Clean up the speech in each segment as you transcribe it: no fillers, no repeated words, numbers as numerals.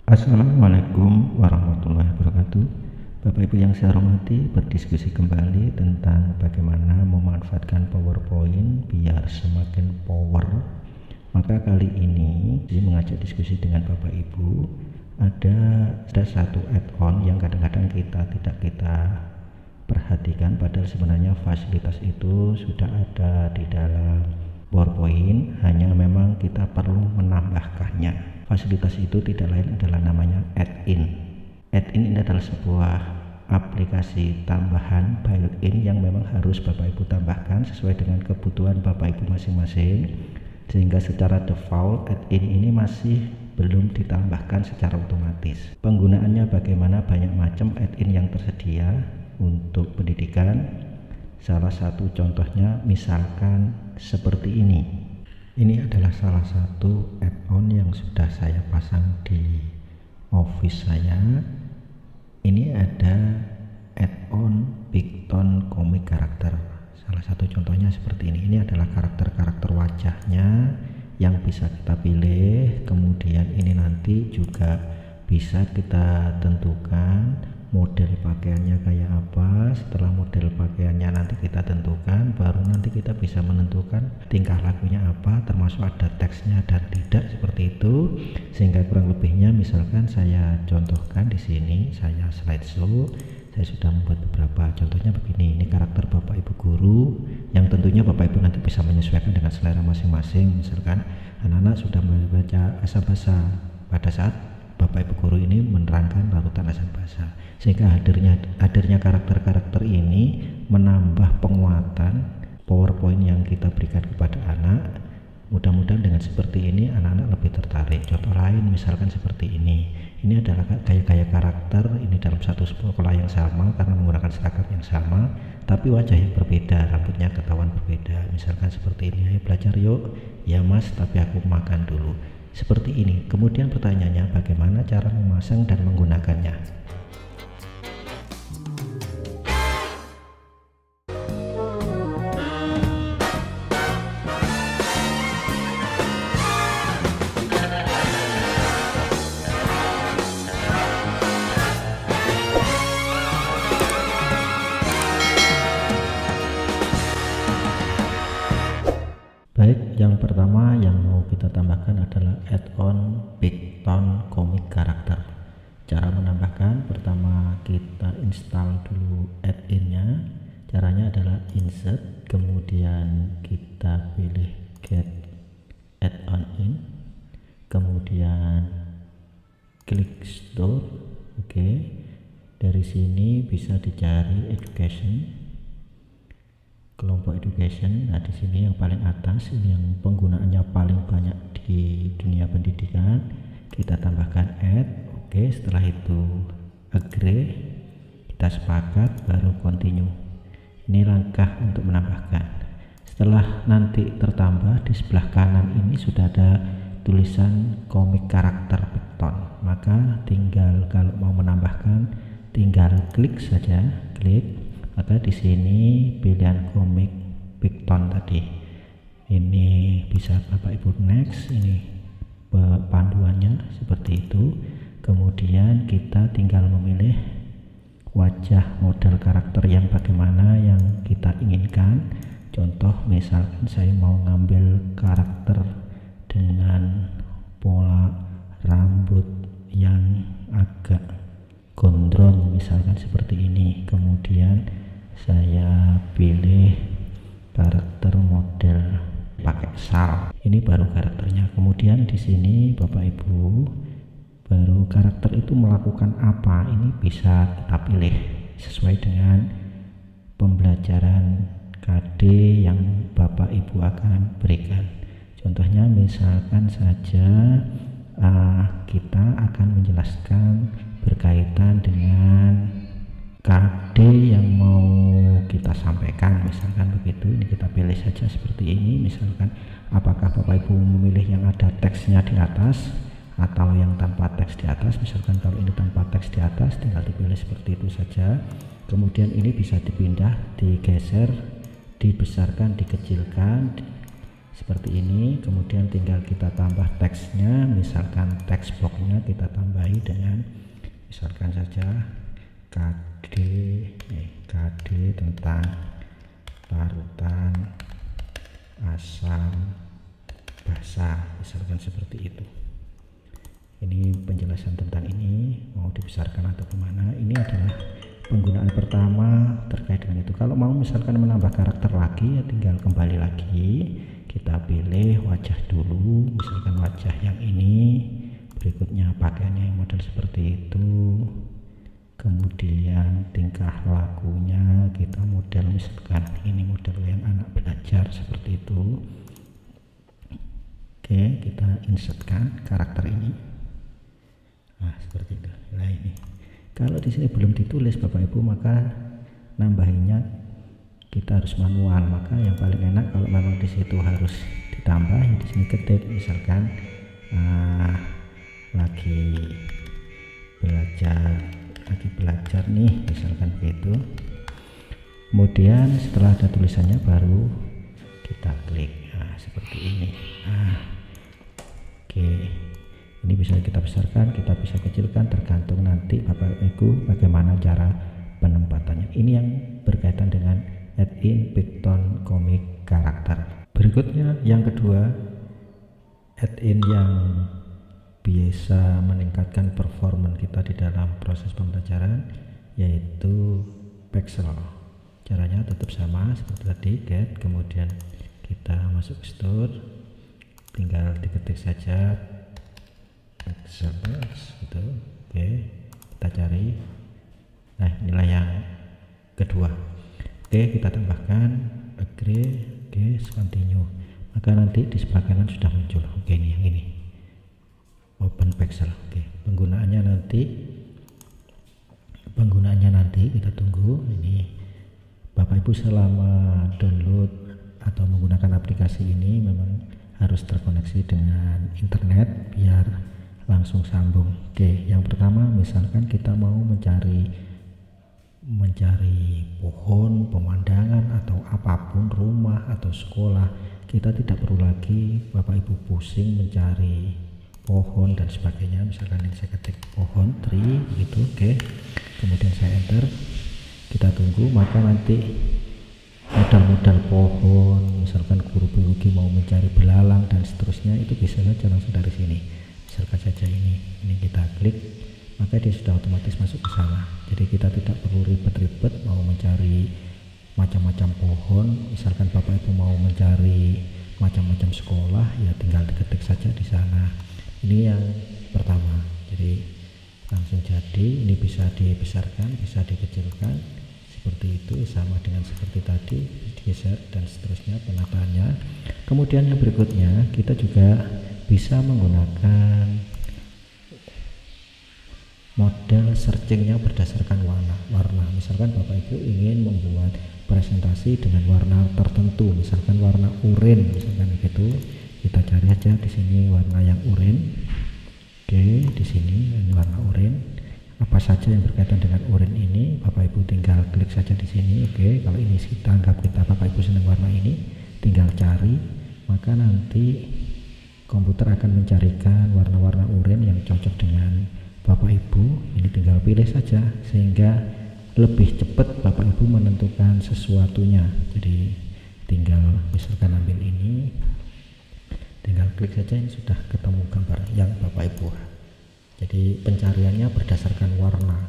Assalamualaikum warahmatullahi wabarakatuh. Bapak Ibu yang saya hormati, berdiskusi kembali tentang bagaimana memanfaatkan PowerPoint biar semakin power. Maka kali ini saya mengajak diskusi dengan Bapak Ibu. Ada satu add-on yang kadang-kadang tidak kita perhatikan, padahal sebenarnya fasilitas itu sudah ada di dalam PowerPoint, hanya memang kita perlu menambahkannya. Fasilitas itu tidak lain adalah namanya add-in. Add-in ini adalah sebuah aplikasi tambahan built-in yang memang harus Bapak Ibu tambahkan sesuai dengan kebutuhan Bapak Ibu masing-masing, sehingga secara default add-in ini masih belum ditambahkan secara otomatis. Penggunaannya bagaimana? Banyak macam add-in yang tersedia untuk pendidikan. Salah satu contohnya misalkan seperti ini. Ini adalah salah satu add-on yang sudah saya pasang di office saya. Ini ada add-on Bigton Comic Character. Salah satu contohnya seperti ini. Ini adalah karakter-karakter wajahnya yang bisa kita pilih. Kemudian ini nanti juga bisa kita tentukan model pakaiannya kayak apa. Setelah model pakaiannya nanti kita tentukan, baru nanti kita bisa menentukan tingkah lakunya apa, termasuk ada teksnya dan tidak, seperti itu. Sehingga kurang lebihnya misalkan saya contohkan di sini, saya slideshow, saya sudah membuat beberapa contohnya begini. Ini karakter Bapak Ibu guru yang tentunya Bapak Ibu nanti bisa menyesuaikan dengan selera masing-masing. Misalkan anak-anak sudah membaca asal bahasa pada saat Bapak Ibu guru ini menerangkan larutan asal bahasa, sehingga hadirnya karakter-karakter ini menambah penguatan PowerPoint yang kita berikan kepada anak. Mudah-mudahan dengan seperti ini anak-anak lebih tertarik. Contoh lain misalkan seperti ini. Ini adalah gaya-gaya karakter ini dalam satu sekolah yang sama karena menggunakan seragam yang sama, tapi wajah yang berbeda, rambutnya ketahuan berbeda. Misalkan seperti ini, ayo belajar yuk. Ya mas, tapi aku makan dulu. Seperti ini. Kemudian pertanyaannya, bagaimana cara memasang dan menggunakannya? Baik, yang pertama yang mau kita tambahkan adalah add-on Bigton Comic Character. Cara menambahkan, pertama kita install dulu add-in-nya. Caranya adalah insert, kemudian kita pilih get add-on in, kemudian klik store. Oke. Dari sini bisa dicari education, kelompok education. Nah, di sini yang paling atas ini yang penggunaannya paling banyak di dunia pendidikan. Kita tambahkan add. Oke, setelah itu agree, kita sepakat, baru continue. Ini langkah untuk menambahkan. Setelah nanti tertambah, di sebelah kanan ini sudah ada tulisan Comic Character Bigton. Maka tinggal kalau mau menambahkan tinggal klik saja, klik. Maka di sini pilihan komik Bigton tadi ini bisa Bapak Ibu next. Ini panduannya seperti itu. Kemudian kita tinggal memilih wajah model karakter yang bagaimana yang kita inginkan. Contoh misalkan saya mau ngambil karakter dengan pola rambut yang agak gondrong misalkan seperti ini. Kemudian saya pilih karakter model pakai sal. Ini baru karakternya. Kemudian di sini Bapak Ibu, baru karakter itu melakukan apa, ini bisa kita pilih sesuai dengan pembelajaran KD yang Bapak Ibu akan berikan. Contohnya misalkan saja kita akan menjelaskan berkaitan dengan KD yang mau kita sampaikan, misalkan begitu. Ini kita pilih saja seperti ini. Misalkan apakah Bapak Ibu memilih yang ada teksnya di atas atau yang tanpa teks di atas. Misalkan kalau ini tanpa teks di atas, tinggal dipilih seperti itu saja. Kemudian ini bisa dipindah, digeser, dibesarkan, dikecilkan seperti ini. Kemudian tinggal kita tambah teksnya, misalkan teks bloknya kita tambahi dengan misalkan saja KD tentang larutan asam basa, misalkan seperti itu. Ini penjelasan tentang ini, mau dibesarkan atau kemana. Ini adalah penggunaan pertama terkait dengan itu. Kalau mau misalkan menambah karakter lagi, ya tinggal kembali lagi, kita pilih wajah dulu, misalkan wajah yang ini, berikutnya pakaiannya yang model seperti itu, kemudian tingkah lakunya kita model misalkan ini model yang anak belajar seperti itu. Oke, kita insertkan karakter ini. Nah, seperti itu. Nah, ini kalau di sini belum ditulis Bapak Ibu, maka nambahinnya kita harus manual. Maka yang paling enak kalau memang di situ harus ditambah, ya di sini ketik misalkan lagi belajar nih, misalkan begitu. Kemudian setelah ada tulisannya baru kita klik. Nah, seperti ini. Oke. Ini bisa kita besarkan, kita bisa kecilkan, tergantung nanti Bapak Ibu bagaimana cara penempatannya. Ini yang berkaitan dengan add-in Picton Comic karakter. Berikutnya yang kedua, add-in yang bisa meningkatkan performa kita di dalam proses pembelajaran, yaitu Pexel. Caranya tetap sama seperti tadi, get, kemudian kita masuk ke store, tinggal diketik saja Pexel gitu. Oke, kita cari. Nah, inilah yang kedua. Oke, kita tambahkan agree, oke, continue. Maka nanti di sebelah kanan sudah muncul. Oke, ini yang ini, open Pexel. Oke, penggunaannya nanti kita tunggu. Ini Bapak Ibu selama download atau menggunakan aplikasi ini memang harus terkoneksi dengan internet biar langsung sambung. Oke, yang pertama misalkan kita mau mencari pohon, pemandangan atau apapun, rumah atau sekolah, kita tidak perlu lagi Bapak Ibu pusing mencari pohon dan sebagainya. Misalkan ini saya ketik pohon, tree gitu. Oke, kemudian saya enter, kita tunggu. Maka nanti modal pohon, misalkan guru biologi mau mencari belalang dan seterusnya, itu bisa saja langsung dari sini. Misalkan saja ini kita klik, maka dia sudah otomatis masuk ke sana. Jadi kita tidak perlu ribet-ribet mau mencari macam-macam pohon. Misalkan Bapak Ibu mau mencari macam-macam sekolah, ya tinggal diketik saja di sana. Ini yang pertama, jadi langsung jadi. Ini bisa dibesarkan, bisa dikecilkan seperti itu, sama dengan seperti tadi, digeser dan seterusnya penataannya. Kemudian yang berikutnya, kita juga bisa menggunakan model searchingnya berdasarkan warna. Misalkan Bapak Ibu ingin membuat presentasi dengan warna tertentu, misalkan warna oranye, misalkan gitu, kita cari aja di sini warna yang oranye. Oke, di sini ini warna oranye. Apa saja yang berkaitan dengan oranye ini, Bapak Ibu tinggal klik saja di sini. Oke, kalau ini kita anggap Bapak Ibu senang warna ini, tinggal cari, maka nanti komputer akan mencarikan warna-warna oranye yang cocok dengan Bapak Ibu. Ini tinggal pilih saja sehingga lebih cepat Bapak Ibu menentukan sesuatunya. Jadi tinggal misalkan ambil ini, tinggal klik saja, ini sudah ketemu gambar yang Bapak Ibu. Jadi pencariannya berdasarkan warna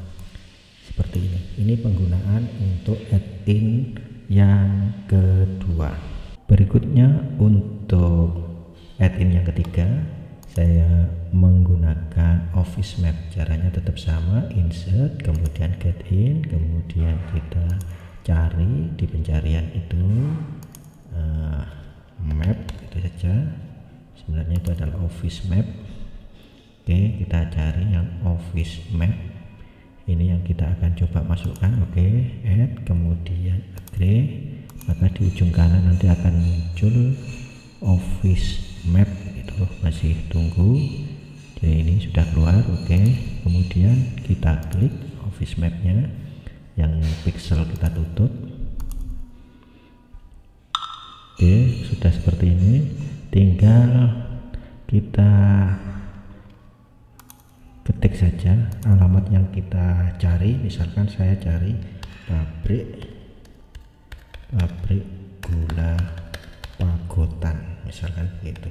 seperti ini. Ini penggunaan untuk add-in yang kedua. Berikutnya untuk add-in yang ketiga, saya menggunakan Office Map. Caranya tetap sama, insert, kemudian get in, kemudian kita cari di pencarian itu map, itu saja. Sebenarnya itu adalah Office Map. Oke, kita cari yang Office Map. Ini yang kita akan coba masukkan. Oke, add, kemudian agree. Maka di ujung kanan nanti akan muncul Office Map. Itu masih tunggu. Jadi ini sudah keluar. Oke, kemudian kita klik Office Map-nya, yang pixel kita tutup. Oke, sudah seperti ini, tinggal kita ketik saja alamat yang kita cari. Misalkan saya cari pabrik gula Pagotan, misalkan begitu,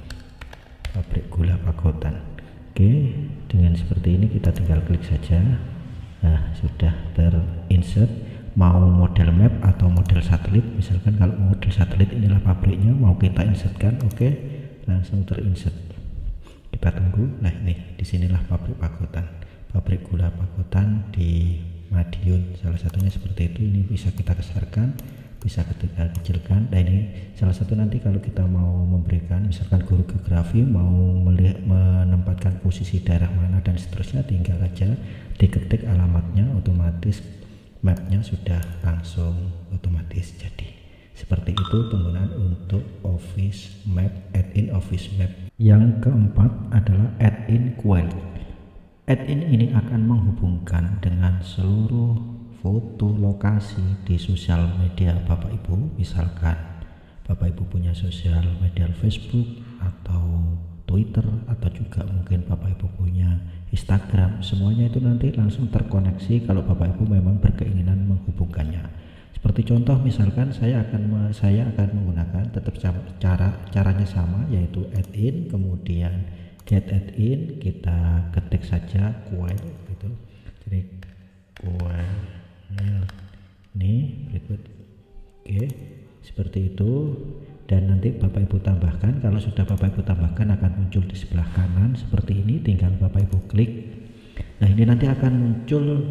pabrik gula Pagotan. Oke, dengan seperti ini kita tinggal klik saja. Nah, sudah terinsert. Mau model map atau model satelit, misalkan kalau model satelit inilah pabriknya mau kita insertkan. Oke, langsung terinsert. Kita tunggu. Nah, ini disinilah pabrik Pagotan, pabrik gula Pagotan di Madiun, salah satunya seperti itu. Ini bisa kita besarkan, bisa kita kecilkan. Nah, ini salah satu nanti kalau kita mau memberikan, misalkan guru geografi mau menempatkan posisi daerah mana dan seterusnya, tinggal aja diketik alamatnya, otomatis mapnya sudah langsung otomatis jadi. Seperti itu penggunaan untuk Office Map, add-in Office Map. Yang keempat adalah add-in Quail. Add-in ini akan menghubungkan dengan seluruh foto lokasi di sosial media Bapak Ibu. Misalkan Bapak Ibu punya sosial media Facebook atau Twitter, atau juga mungkin Bapak Ibu punya Instagram, semuanya itu nanti langsung terkoneksi kalau Bapak Ibu memang berkeinginan menghubungkannya. Seperti contoh, misalkan saya akan menggunakan tetap caranya sama, yaitu add-in, kemudian get add-in, kita ketik saja Quail gitu. Jadi Quail ini berikut. Oke, seperti itu. Dan nanti Bapak Ibu tambahkan, kalau sudah Bapak Ibu tambahkan akan muncul di sebelah kanan seperti ini, tinggal Bapak Ibu klik. Nah, ini nanti akan muncul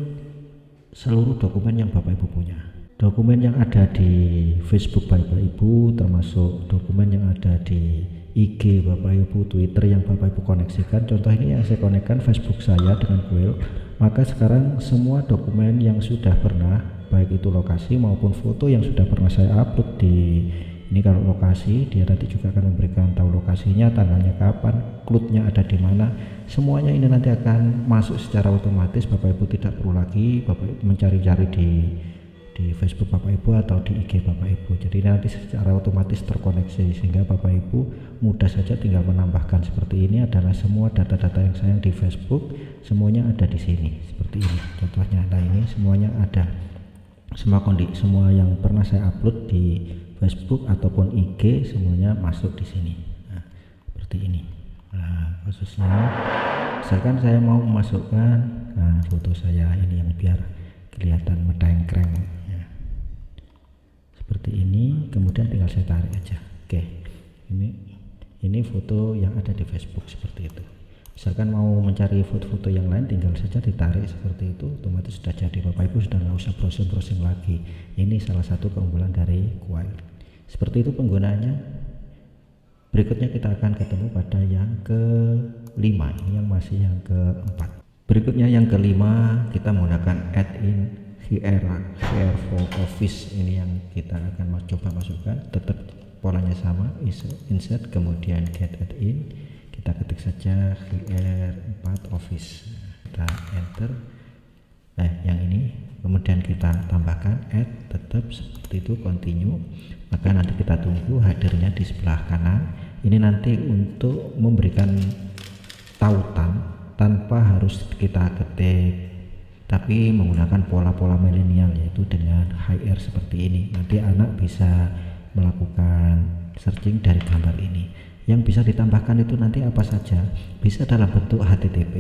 seluruh dokumen yang Bapak Ibu punya. Dokumen yang ada di Facebook Bapak Ibu, termasuk dokumen yang ada di IG Bapak Ibu, Twitter yang Bapak Ibu koneksikan. Contoh ini yang saya konekkan Facebook saya dengan Quail. Maka sekarang semua dokumen yang sudah pernah, baik itu lokasi maupun foto yang sudah pernah saya upload di ini, kalau lokasi dia nanti juga akan memberikan tahu lokasinya, tanggalnya kapan, clue-nya ada di mana. Semuanya ini nanti akan masuk secara otomatis. Bapak Ibu tidak perlu lagi Bapak Ibu mencari-cari di Facebook Bapak Ibu atau di IG Bapak Ibu. Jadi nanti secara otomatis terkoneksi, sehingga Bapak Ibu mudah saja tinggal menambahkan. Seperti ini adalah semua data-data yang saya di Facebook, semuanya ada di sini seperti ini contohnya. Nah, ini semuanya ada, semua yang pernah saya upload di Facebook ataupun IG semuanya masuk di sini. Nah, seperti ini. Nah, khususnya misalkan saya mau memasukkan foto saya ini yang biar kelihatan medengkreng ya. Seperti ini, kemudian tinggal saya tarik aja. Oke. Ini foto yang ada di Facebook seperti itu. Misalkan mau mencari foto-foto yang lain, tinggal saja ditarik seperti itu, otomatis sudah jadi. Bapak Ibu sudah nggak usah browsing-browsing lagi. Ini salah satu keunggulan dari Quail. Seperti itu penggunaannya. Berikutnya kita akan ketemu pada yang kelima. Ini yang masih yang keempat. Berikutnya yang kelima, kita menggunakan add-in here for Office. Ini yang kita akan coba masukkan. Tetap polanya sama, insert, kemudian get add-in. Kita ketik saja HR4 Office, kita enter. Nah, yang ini kemudian kita tambahkan add, tetap seperti itu, continue. Maka nanti kita tunggu hadirnya di sebelah kanan. Ini nanti untuk memberikan tautan tanpa harus kita ketik, tapi menggunakan pola-pola milenial, yaitu dengan HR seperti ini. Nanti anak bisa melakukan searching dari gambar ini. Yang bisa ditambahkan itu nanti apa saja, bisa dalam bentuk HTTP,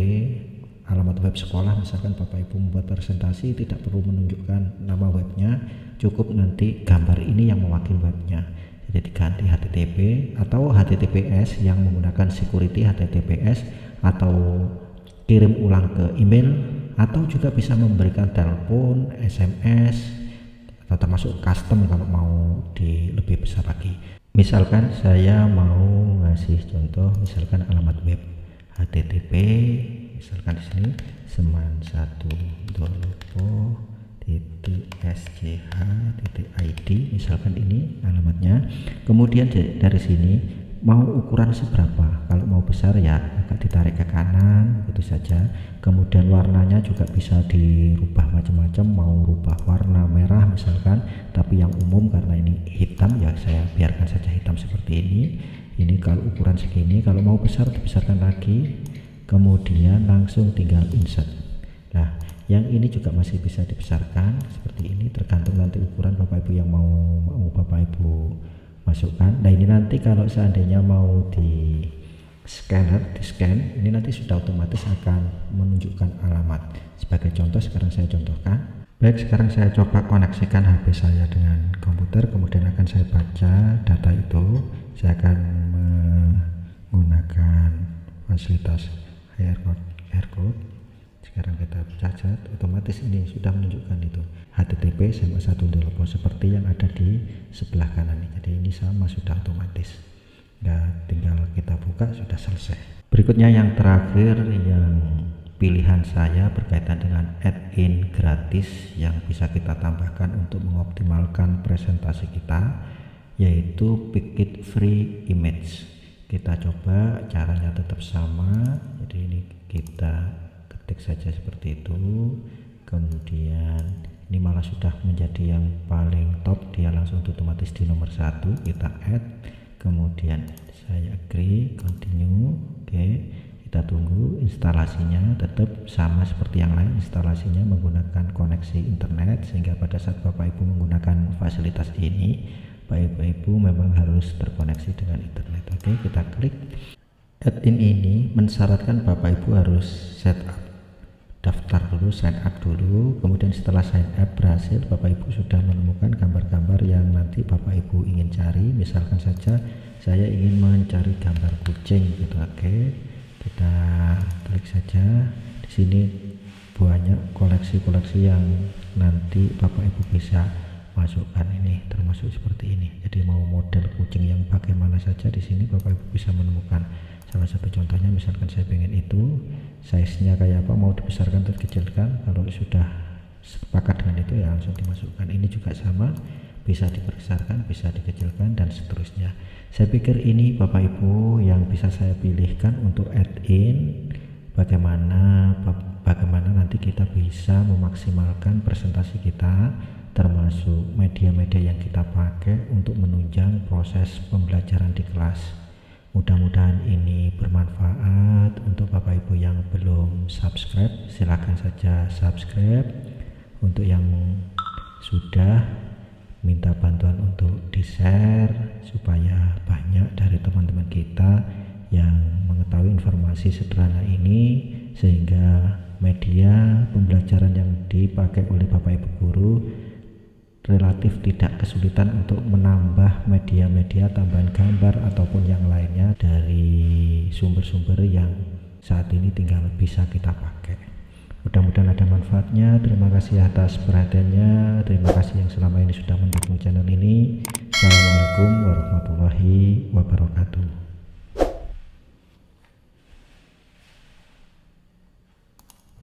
alamat web sekolah. Misalkan Bapak Ibu membuat presentasi, tidak perlu menunjukkan nama webnya, cukup nanti gambar ini yang mewakili webnya. Jadi diganti HTTP atau HTTPS yang menggunakan security HTTPS, atau kirim ulang ke email, atau juga bisa memberikan telepon, SMS, atau termasuk custom kalau mau di lebih besar lagi. Misalkan saya mau ngasih contoh, misalkan alamat web HTTP, misalkan di sini seman1dolopo.sch.id, misalkan ini alamatnya. Kemudian dari sini mau ukuran seberapa, kalau mau besar ya agak ditarik ke kanan begitu saja. Kemudian warnanya juga bisa dirubah macam-macam, mau rubah warna merah misalkan, tapi yang umum karena ini hitam ya saya biarkan saja hitam seperti ini. Ini kalau ukuran segini, kalau mau besar dibesarkan lagi, kemudian langsung tinggal insert. Nah, yang ini juga masih bisa dibesarkan seperti ini, tergantung nanti ukuran Bapak Ibu yang mau Bapak Ibu masukkan. Nah, ini nanti kalau seandainya mau di scan, ini nanti sudah otomatis akan menunjukkan alamat. Sebagai contoh sekarang saya contohkan. Baik, sekarang saya coba koneksikan HP saya dengan komputer, kemudian akan saya baca data itu. Saya akan menggunakan fasilitas AirCode. Sekarang kita cacat, otomatis ini sudah menunjukkan itu HTTP SMA1.0 seperti yang ada di sebelah kanan. Jadi ini sama, sudah otomatis. Nah, tinggal kita buka, sudah selesai. Berikutnya yang terakhir, yang pilihan saya berkaitan dengan add-in gratis yang bisa kita tambahkan untuk mengoptimalkan presentasi kita, yaitu Picit Free Image. Kita coba, caranya tetap sama. Jadi ini kita ketik saja seperti itu, kemudian ini malah sudah menjadi yang paling top, dia langsung otomatis di nomor 1. Kita add, kemudian saya agree, continue. Oke, kita tunggu instalasinya tetap sama seperti yang lain. Instalasinya menggunakan koneksi internet, sehingga pada saat Bapak Ibu menggunakan fasilitas ini, Bapak Ibu memang harus terkoneksi dengan internet. Oke, kita klik. Add-in ini mensyaratkan Bapak Ibu harus setup, daftar dulu, sign up dulu. Kemudian setelah sign up berhasil, Bapak Ibu sudah menemukan gambar-gambar yang nanti Bapak Ibu ingin cari. Misalkan saja saya ingin mencari gambar kucing gitu. Oke, kita klik saja. Di sini banyak koleksi-koleksi yang nanti Bapak Ibu bisa masukkan, ini termasuk seperti ini. Jadi mau model kucing yang bagaimana saja di sini Bapak Ibu bisa menemukan. Salah satu contohnya misalkan saya pengen itu, size-nya kayak apa, mau dibesarkan atau dikecilkan. Kalau sudah sepakat dengan itu ya langsung dimasukkan. Ini juga sama, bisa dibesarkan, bisa dikecilkan, dan seterusnya. Saya pikir ini Bapak Ibu yang bisa saya pilihkan untuk add-in, bagaimana nanti kita bisa memaksimalkan presentasi kita, termasuk media-media yang kita pakai untuk menunjang proses pembelajaran di kelas. Mudah-mudahan ini bermanfaat. Untuk Bapak Ibu yang belum subscribe, silakan saja subscribe. Untuk yang sudah, minta bantuan untuk di-share supaya banyak dari teman-teman kita yang mengetahui informasi sederhana ini, sehingga media pembelajaran yang dipakai oleh Bapak Ibu guru relatif tidak kesulitan untuk menambah media-media tambahan gambar ataupun yang lainnya dari sumber-sumber yang saat ini tinggal bisa kita pakai. Mudah-mudahan ada manfaatnya. Terima kasih atas perhatiannya. Terima kasih yang selama ini sudah mendukung channel ini. Assalamualaikum warahmatullahi wabarakatuh.